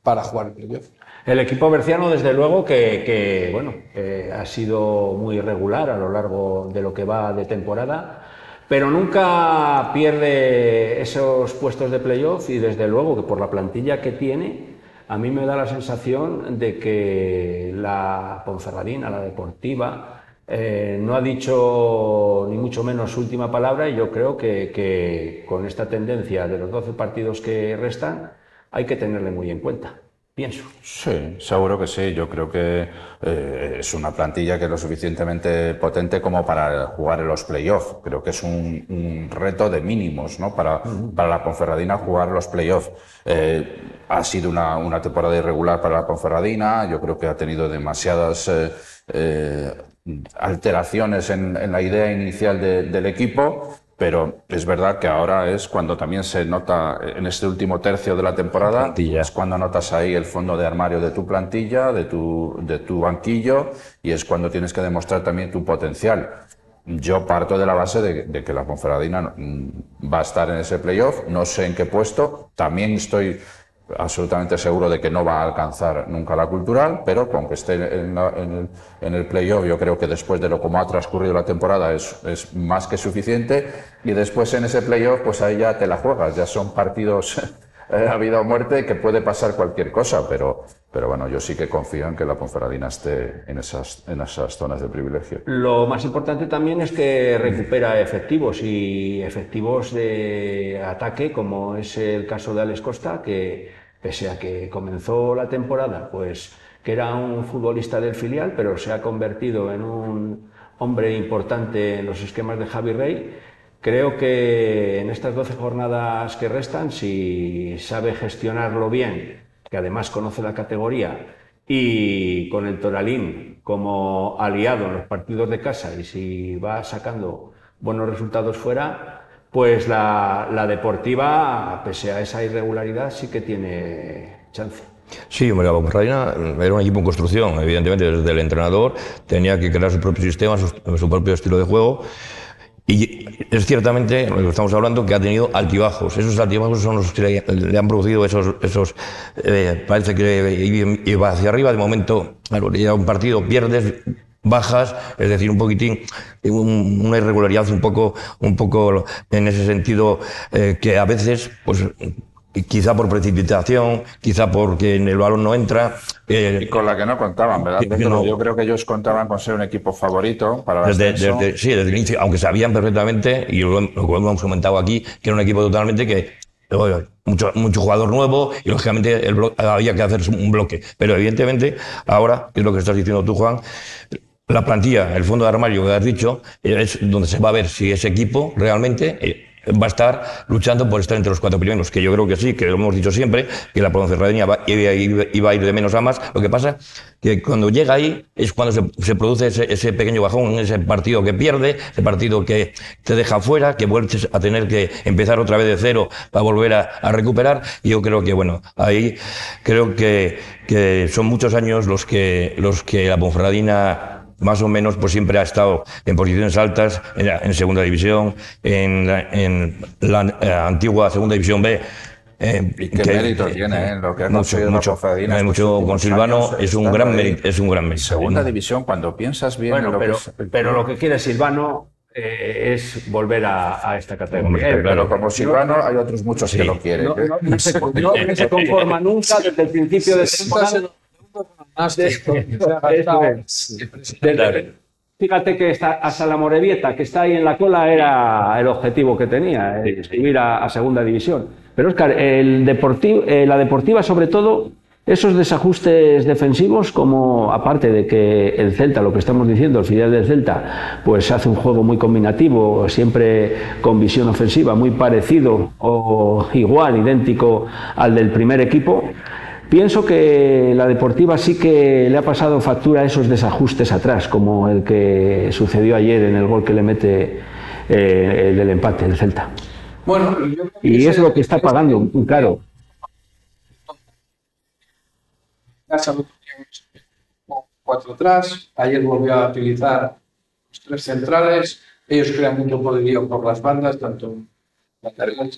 para jugar el playoff. El equipo berciano, desde luego, que ha sido muy irregular a lo largo de lo que va de temporada, pero nunca pierde esos puestos de playoff, y desde luego que por la plantilla que tiene, a mí me da la sensación de que la Ponferradina, la Deportiva, no ha dicho ni mucho menos su última palabra, y yo creo que con esta tendencia de los 12 partidos que restan, hay que tenerle muy en cuenta, pienso. Sí, seguro que sí. Yo creo que es una plantilla que es lo suficientemente potente como para jugar en los playoffs. Creo que es un reto de mínimos, ¿no? Para la Ponferradina jugar los playoffs. Ha sido una temporada irregular para la Ponferradina. Yo creo que ha tenido demasiadas alteraciones en la idea inicial del equipo. Pero es verdad que ahora es cuando también se nota, en este último tercio de la temporada, es cuando notas ahí el fondo de armario de tu plantilla, de tu banquillo, y es cuando tienes que demostrar también tu potencial. Yo parto de la base de que la Ponferradina va a estar en ese playoff, no sé en qué puesto, también estoy absolutamente seguro de que no va a alcanzar nunca la Cultural, pero con que esté en el playoff, yo creo que después de lo como ha transcurrido la temporada es más que suficiente, y después en ese playoff pues ahí ya te la juegas, ya son partidos a vida o muerte, que puede pasar cualquier cosa, pero bueno, yo sí que confío en que la Ponferradina esté en esas zonas de privilegio. Lo más importante también es que recupera efectivos, y efectivos de ataque, como es el caso de Alex Costa, que pese a que comenzó la temporada, pues que era un futbolista del filial, pero se ha convertido en un hombre importante en los esquemas de Javi Rey. Creo que en estas 12 jornadas que restan, si sabe gestionarlo bien, que además conoce la categoría, y con el Toralín como aliado en los partidos de casa, y si va sacando buenos resultados fuera, pues la Deportiva, pese a esa irregularidad, sí que tiene chance. Sí, hombre, la Ponferradina era un equipo en construcción, evidentemente desde el entrenador tenía que crear su propio sistema, su propio estilo de juego. Y es ciertamente, lo que estamos hablando, que ha tenido altibajos. Esos altibajos son los que le han producido parece que iba hacia arriba, de momento, claro, llega un partido, pierdes, bajas, es decir, un poquitín, una irregularidad un poco en ese sentido, que a veces, pues, quizá por precipitación, quizá porque en el balón no entra. Y con la que no contaban, ¿verdad? No. Yo creo que ellos contaban con ser un equipo favorito para la desde el inicio, aunque sabían perfectamente, y lo hemos comentado aquí, que era un equipo totalmente que mucho jugador nuevo, y lógicamente había que hacer un bloque. Pero evidentemente, ahora, que es lo que estás diciendo tú, Juan, la plantilla, el fondo de armario que has dicho, es donde se va a ver si ese equipo realmente va a estar luchando por estar entre los 4 primeros, que yo creo que sí, que lo hemos dicho siempre, que la Ponferradina iba a ir de menos a más. Lo que pasa que cuando llega ahí es cuando se produce ese pequeño bajón, ese partido que pierde, ese partido que te deja fuera, que vuelves a tener que empezar otra vez de cero para volver a recuperar. Y yo creo que, bueno, ahí creo que son muchos años los que la Ponferradina más o menos pues siempre ha estado en posiciones altas en segunda división, en la antigua segunda división B. Y qué mérito tiene lo que ha conseguido la Ponferradina. Con Silvano es un gran mérito. Segunda división, cuando piensas bien. Bueno, pero lo que quiere Silvano es volver a esta categoría. Pero como Silvano hay otros muchos que lo quieren. No se conforma nunca desde el principio de temporada. Fíjate que hasta la Morevieta, que está ahí en la cola, era el objetivo que tenía, subir a segunda división. Pero Óscar, la Deportiva, sobre todo, esos desajustes defensivos, como aparte de que el Celta, lo que estamos diciendo, el filial del Celta, pues hace un juego muy combinativo, siempre con visión ofensiva, muy parecido o igual, idéntico al del primer equipo. Pienso que la Deportiva sí que le ha pasado factura a esos desajustes atrás, como el que sucedió ayer en el gol que le mete el del empate, el Celta. Bueno, y es lo que está pagando, muy caro. Cuatro atrás, ayer volvió a utilizar los 3 centrales, ellos crean mucho poderío por las bandas, tanto lateral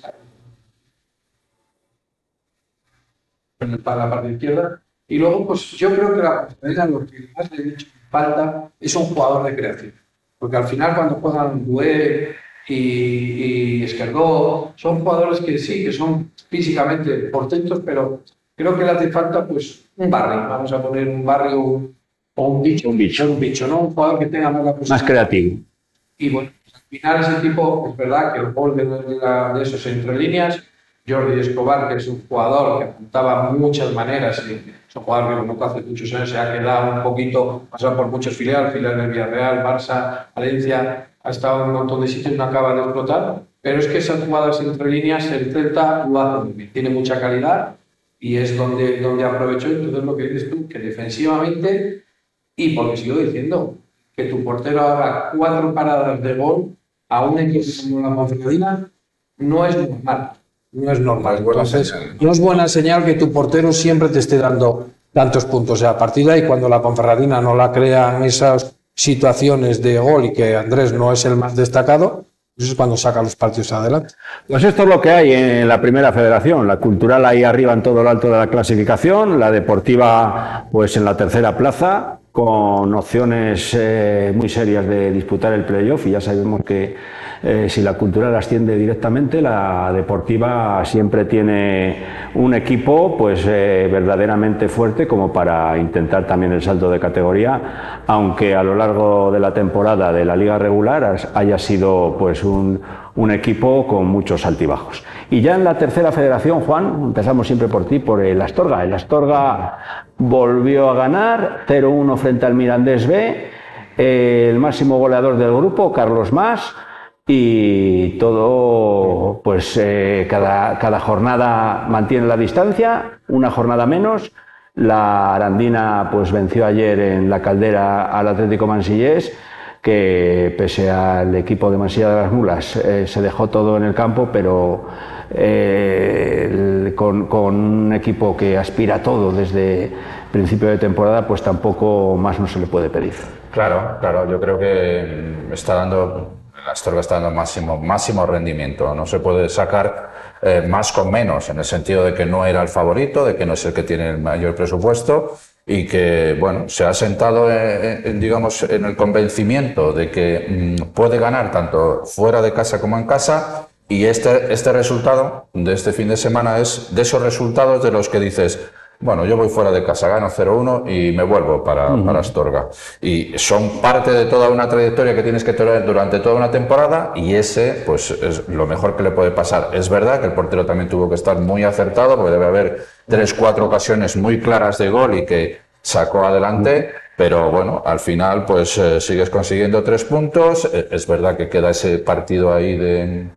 para la parte izquierda, y luego pues yo creo que la Ponferradina lo que más le ha hecho falta es un jugador de creación, porque al final cuando juegan Dué y Esquerdó son jugadores que sí, que son físicamente portentos, pero creo que le hace falta pues un barrio, vamos a poner un barrio o un bicho, ¿no? Un jugador que tenga más creativo. Y bueno, al final ese tipo, es verdad que el gol de esos entre líneas Jordi Escobar, que es un jugador que apuntaba muchas maneras, y es un jugador que conozco hace muchos años, se ha quedado un poquito, pasado por muchos filiales del Villarreal, Barça, Valencia, ha estado en un montón de sitios, no acaba de explotar, pero es que esas jugadas entre líneas, el Celta lo hace muy bien, tiene mucha calidad y es donde aprovechó. Entonces lo que dices tú, que defensivamente, y porque sigo diciendo, que tu portero haga 4 paradas de gol a un equipo como la Ponferradina, no es normal. No es normal. Entonces, no es buena señal que tu portero siempre te esté dando tantos puntos a partida, y cuando la Ponferradina no la crean esas situaciones de gol y que Andrés no es el más destacado, eso es cuando saca los partidos adelante. Pues esto es lo que hay en la primera federación, la cultural ahí arriba en todo lo alto de la clasificación, la deportiva pues en la tercera plaza, con opciones muy serias de disputar el playoff, y ya sabemos que si la cultural asciende directamente, la deportiva siempre tiene un equipo pues verdaderamente fuerte como para intentar también el salto de categoría, aunque a lo largo de la temporada de la liga regular haya sido pues un equipo con muchos altibajos. Y ya en la tercera federación, Juan, empezamos siempre por ti, por el Astorga. El Astorga volvió a ganar 0-1 frente al Mirandés B, el máximo goleador del grupo, Carlos Mas, y todo, pues cada jornada mantiene la distancia, una jornada menos. La Arandina pues venció ayer en la Caldera al Atlético Mansillés, que pese al equipo de Mansilla de las Mulas se dejó todo en el campo, pero con un equipo que aspira a todo desde principio de temporada, pues tampoco más no se le puede pedir. Claro, yo creo que la Astorga está dando máximo rendimiento. No se puede sacar más con menos, en el sentido de que no era el favorito, de que no es el que tiene el mayor presupuesto, y que bueno, se ha sentado digamos, en el convencimiento de que puede ganar tanto fuera de casa como en casa, y este resultado de este fin de semana es de esos resultados de los que dices, bueno, yo voy fuera de casa, gano 0-1 y me vuelvo para Astorga. Y son parte de toda una trayectoria que tienes que tener durante toda una temporada, y ese pues es lo mejor que le puede pasar. Es verdad que el portero también tuvo que estar muy acertado, porque debe haber 3-4 ocasiones muy claras de gol y que sacó adelante, pero bueno, al final pues sigues consiguiendo 3 puntos. Es verdad que queda ese partido ahí que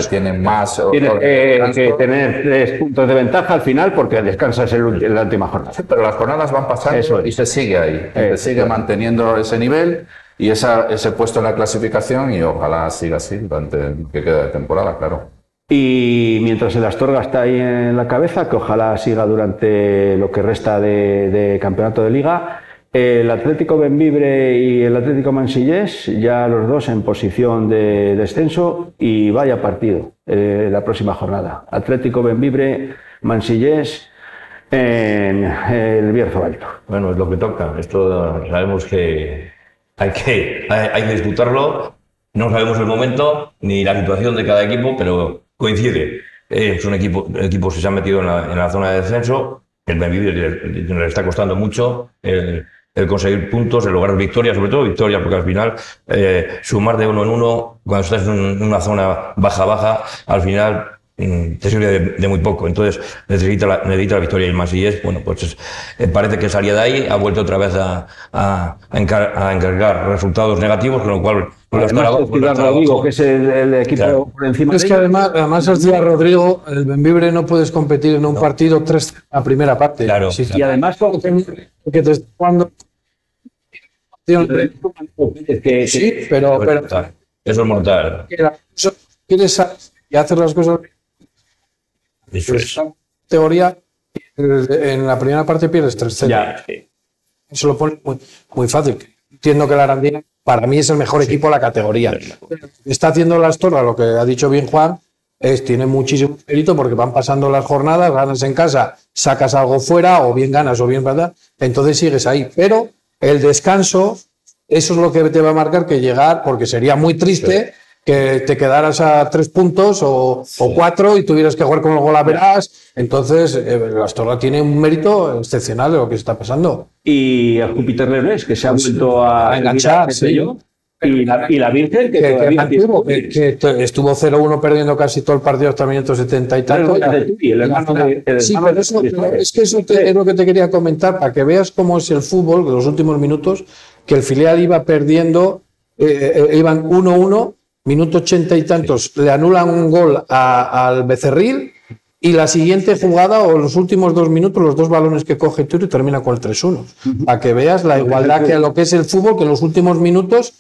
tiene más... Tienes que tener 3 puntos de ventaja al final, porque descansas en la última jornada. Sí, pero las jornadas van pasando y se sigue ahí, se sigue manteniendo ese nivel y ese puesto en la clasificación, y ojalá siga así durante lo que queda de temporada, claro. Y mientras el Astorga está ahí en la cabeza, que ojalá siga durante lo que resta de campeonato de liga, el Atlético Bembibre y el Atlético Mansillés, ya los dos en posición de descenso, y vaya partido la próxima jornada. Atlético Bembibre, Mansillés en el Bierzo Alto. Bueno, es lo que toca. Esto sabemos que hay que disputarlo. No sabemos el momento ni la situación de cada equipo, pero coincide. Son equipos que se han metido en la zona de descenso. El Bembibre le está costando mucho el conseguir puntos, el lograr victorias, sobre todo victorias, porque al final sumar de uno en uno, cuando estás en una zona baja, al final te sirve de muy poco. Entonces necesita la victoria. Y el Mansillés, bueno, pues parece que salía de ahí, ha vuelto otra vez a encargar resultados negativos, con lo cual... Además, el Ciudad Rodrigo, que es el equipo, claro, por encima es de que además el Ciudad Rodrigo, el Bembibre, no puedes competir en un partido 3 a primera parte. Claro, sí, claro. Y además porque te está jugando... Sí, pero eso es mortal. Quieres y hacer las cosas... Eso es. Teoría, en la primera parte pierdes 3-0. Eso lo pone muy fácil. Entiendo que la Arandina para mí es el mejor equipo de la categoría. Está haciendo la Astorga, lo que ha dicho bien Juan, tiene muchísimo mérito, porque van pasando las jornadas, ganas en casa, sacas algo fuera, o bien ganas o bien verdad, entonces sigues ahí. Pero el descanso, eso es lo que te va a marcar que llegar, porque sería muy triste que te quedaras a 3 puntos o 4 y tuvieras que jugar con el Golaveras. Entonces, la Astorga tiene un mérito excepcional de lo que está pasando. Y a Júpiter Leonés, que se ha vuelto a enganchar, sí. Y la Virgen, que todavía que estuvo 0-1 perdiendo casi todo el partido hasta el minuto 70 y tanto. Sí, pero eso, es que eso es lo que te quería comentar, para que veas cómo es el fútbol de los últimos minutos, que el filial iba perdiendo, iban 1-1, minuto 80 y tantos, le anulan un gol al Becerril, y la siguiente jugada o los últimos 2 minutos, los 2 balones que coge Turo y termina con el 3-1. Para que veas la igualdad que a lo que es el fútbol, que en los últimos minutos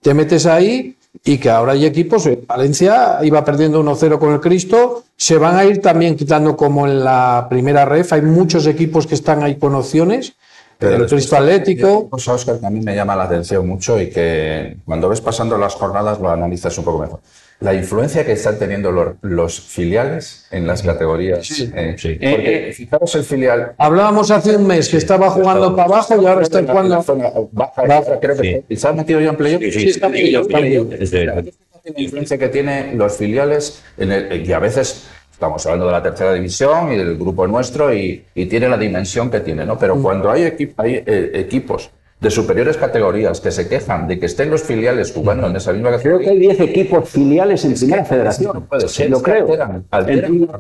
te metes ahí y que ahora hay equipos. Valencia iba perdiendo 1-0 con el Cristo, se van a ir también quitando como en la primera ref. Hay muchos equipos que están ahí con opciones. Pero el Cristo Atlético. Cosa, Óscar, que a mí me llama la atención mucho y que cuando ves pasando las jornadas lo analizas un poco mejor. La influencia que están teniendo los filiales en las categorías. Sí. Porque fijaros el filial. Hablábamos hace un mes que estaba jugando para abajo y ahora está jugando baja. Creo que ¿se ha metido ya en playoff? Sí, está metido. La influencia que tienen los filiales y a veces estamos hablando de la tercera división y del grupo nuestro y tiene la dimensión que tiene, ¿no? Pero cuando hay equipos de superiores categorías que se quejan de que estén los filiales jugando en esa misma categoría. Creo que hay 10 equipos filiales en primera federación. No puede ser, lo creo.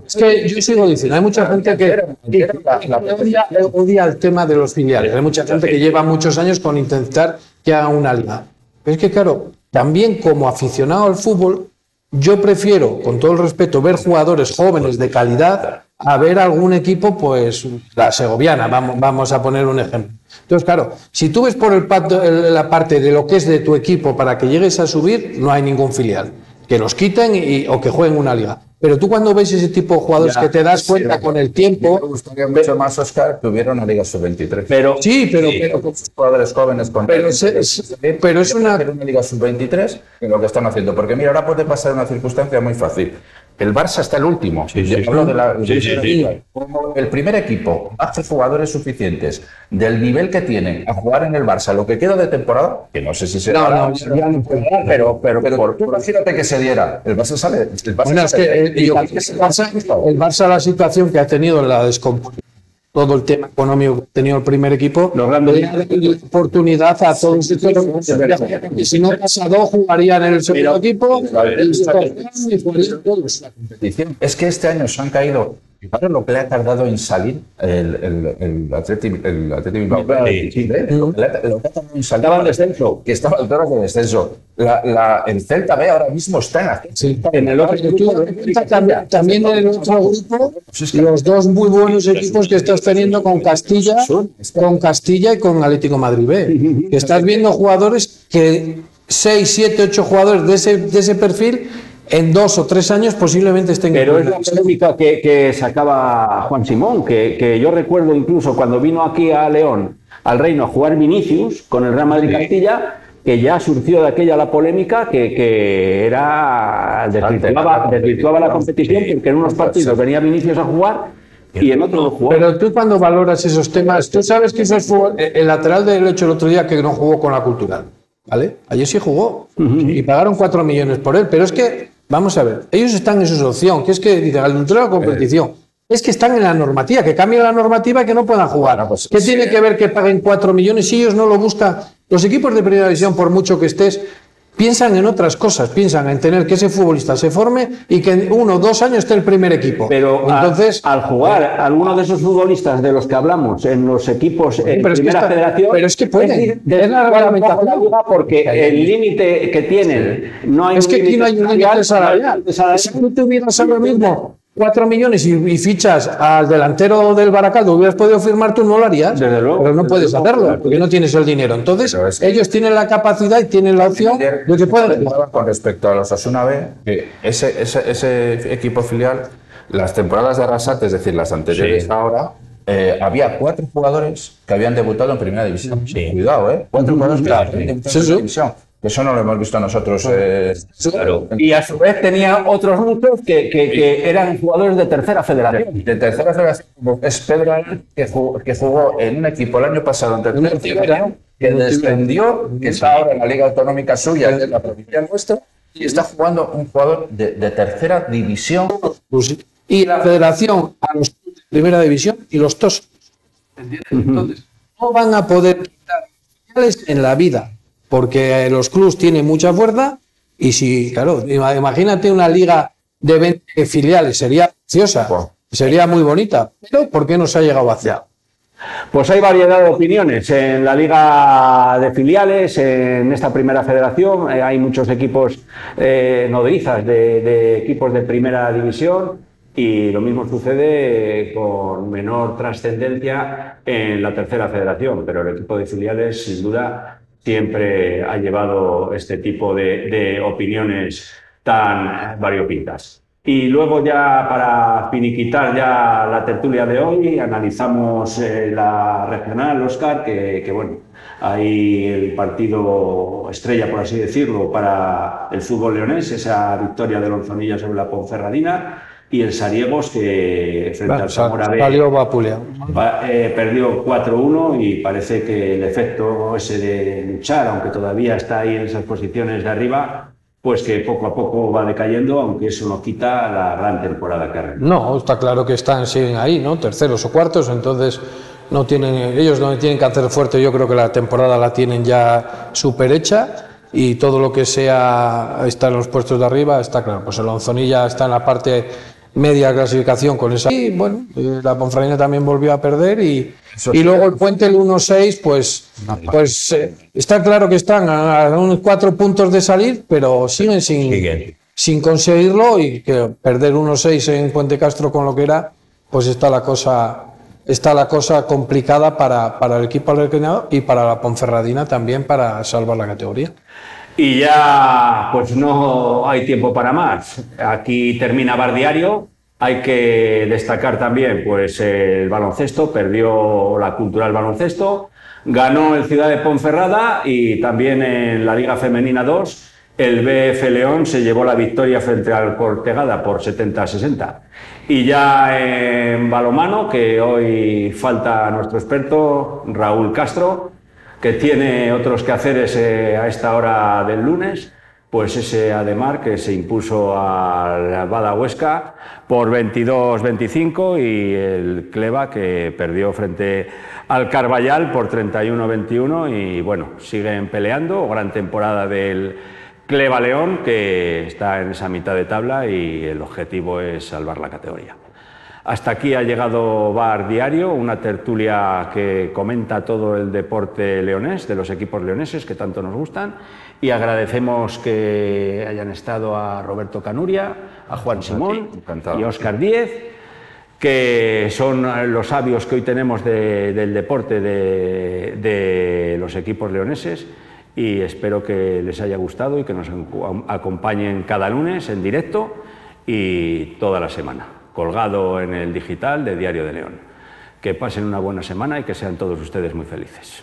Es que yo sigo diciendo, hay mucha gente que odia el tema de los filiales. Hay mucha gente que lleva muchos años con intentar que haga una liga. Pero es que, claro, también como aficionado al fútbol, yo prefiero, con todo el respeto, ver jugadores jóvenes de calidad a ver algún equipo, pues la segoviana, vamos a poner un ejemplo. Entonces, claro, si tú ves por la parte de lo que es de tu equipo para que llegues a subir, no hay ningún filial. Que los quiten o que jueguen una liga. Pero tú cuando ves ese tipo de jugadores que te das cuenta con el tiempo... Me gustaría mucho más, Óscar, que hubiera una Liga Sub-23. Pero con jugadores jóvenes con... Pero es una Liga Sub-23 que lo que están haciendo. Porque mira, ahora puede pasar una circunstancia muy fácil. El Barça está el último. Como el primer equipo hace jugadores suficientes del nivel que tienen a jugar en el Barça lo que queda de temporada, que no sé si será... pero imagínate que se diera. El Barça sale... El Barça, la situación que ha tenido en la descomposición, todo el tema económico que ha tenido el primer equipo, le da oportunidad a todos estos. Y si no pasa dos, jugarían en el segundo equipo y jugarían todos. Es que este año se han caído. Fijaros lo que le ha tardado en salir el Athletic Bilbao. Lo que ha tardado en salir. Estaba en descenso. Que estaba al toro de descenso. El Celta B ahora mismo está en el otro grupo. También en el otro grupo, los dos muy buenos equipos que estás teniendo con Castilla y con Atlético Madrid B. Que estás viendo jugadores que 6, 7, 8 jugadores de ese perfil en 2 o 3 años posiblemente estén... Pero es la polémica que sacaba Juan Simón, que yo recuerdo incluso cuando vino aquí a León, al Reino, a jugar Vinicius con el Real Madrid Castilla, que ya surgió de aquella la polémica que era desvirtuaba la competición, porque en unos partidos venía Vinicius a jugar y en otros no jugó. Pero tú cuando valoras esos temas, tú sabes que eso es el lateral derecho el otro día que no jugó con la Cultural, ¿vale? Ayer sí jugó y pagaron 4 millones por él, pero es que vamos a ver, ellos están en su opción, que es que dicen, al entrar a la competición, es que están en la normativa, que cambien la normativa y que no puedan jugar. Bueno, pues, ¿qué tiene que ver que paguen 4 millones si ellos no lo buscan? Los equipos de primera división, por mucho que estés, piensan en otras cosas, piensan en tener que ese futbolista se forme y que en 1 o 2 años esté el primer equipo. Pero entonces, al jugar alguno de esos futbolistas de los que hablamos en los equipos en primera federación, pero es que pueden, es la reglamentación porque el límite que tienen no hay. Es que aquí no hay un límite salarial. Si tú tuvieras ahora mismo 4 millones y fichas al delantero del Baracaldo, hubieras podido firmar, tú no lo harías. Desde luego. Pero no puedes hacerlo, porque no tienes el dinero. Entonces, ellos tienen la capacidad y tienen la opción de que pueden jugar. Con respecto a los Osasuna B, que ese equipo filial, las temporadas de Arrasate, es decir, las anteriores ahora, había 4 jugadores que habían debutado en primera división. Cuidado, 4 jugadores que habían debutado en primera división. Eso no lo hemos visto nosotros. Claro. Y a su vez tenía otros muchos que eran jugadores de tercera federación. De tercera federación, como es Pedro Alán, que jugó en un equipo el año pasado en tercera federación, que descendió, que está ahora en la Liga Autonómica suya, en la provincia nuestra, y está jugando un jugador de tercera división. Y la federación a los de primera división y los TOS. ¿Entiendes? Entonces, no van a poder quitar filiales en la vida. porque los clubes tienen mucha fuerza y si, claro, imagínate una liga de 20 filiales, sería preciosa, sería muy bonita, pero ¿por qué no se ha llegado a hacer? Pues hay variedad de opiniones en la liga de filiales, en esta primera federación. Hay muchos equipos nodrizas de equipos de primera división y lo mismo sucede con menor trascendencia en la tercera federación, pero el equipo de filiales sin duda siempre ha llevado este tipo de opiniones tan variopintas. Y luego ya para finiquitar ya la tertulia de hoy, analizamos la regional, Óscar, que bueno, ahí el partido estrella, por así decirlo, para el fútbol leonés, esa victoria del Onzonilla sobre la Ponferradina, y el Sariegos, que frente al Zamora B perdió 4-1 y parece que el efecto ese de luchar, aunque todavía está ahí en esas posiciones de arriba, pues que poco a poco va decayendo, aunque eso no quita la gran temporada que ha realizado. No, está claro que siguen ahí, ¿no? Terceros o cuartos, entonces ellos no tienen que hacer fuerte. Yo creo que la temporada la tienen ya súper hecha y todo lo que sea estar en los puestos de arriba está claro. Pues el Onzonilla está en la parte media clasificación con esa. Y bueno, la Ponferradina también volvió a perder y luego el Puente, el 1-6, pues está claro que están a unos 4 puntos de salir, pero siguen sin conseguirlo, y que perder 1-6 en Puente Castro con lo que era, pues está la cosa complicada para el equipo alerqueñado y para la Ponferradina también para salvar la categoría. Y ya pues no hay tiempo para más. Aquí termina Bar Diario. Hay que destacar también pues el baloncesto, perdió la Cultural Baloncesto, ganó el Ciudad de Ponferrada y también en la Liga Femenina 2 el BF León se llevó la victoria frente al Cortegada por 70-60. Y ya en balonmano, que hoy falta nuestro experto Raúl Castro, que tiene otros quehaceres a esta hora del lunes, pues ese Ademar que se impuso al Bada Huesca por 22-25 y el Cleva que perdió frente al Carballal por 31-21 y bueno, siguen peleando. Gran temporada del Cleva León, que está en esa mitad de tabla y el objetivo es salvar la categoría. Hasta aquí ha llegado Bar Diario, una tertulia que comenta todo el deporte leonés, de los equipos leoneses que tanto nos gustan, y agradecemos que hayan estado a Roberto Canuria, a Juan Simón y a Óscar Díez, que son los sabios que hoy tenemos del deporte de los equipos leoneses, y espero que les haya gustado y que nos acompañen cada lunes en directo y toda la semana, colgado en el digital de Diario de León. Que pasen una buena semana y que sean todos ustedes muy felices.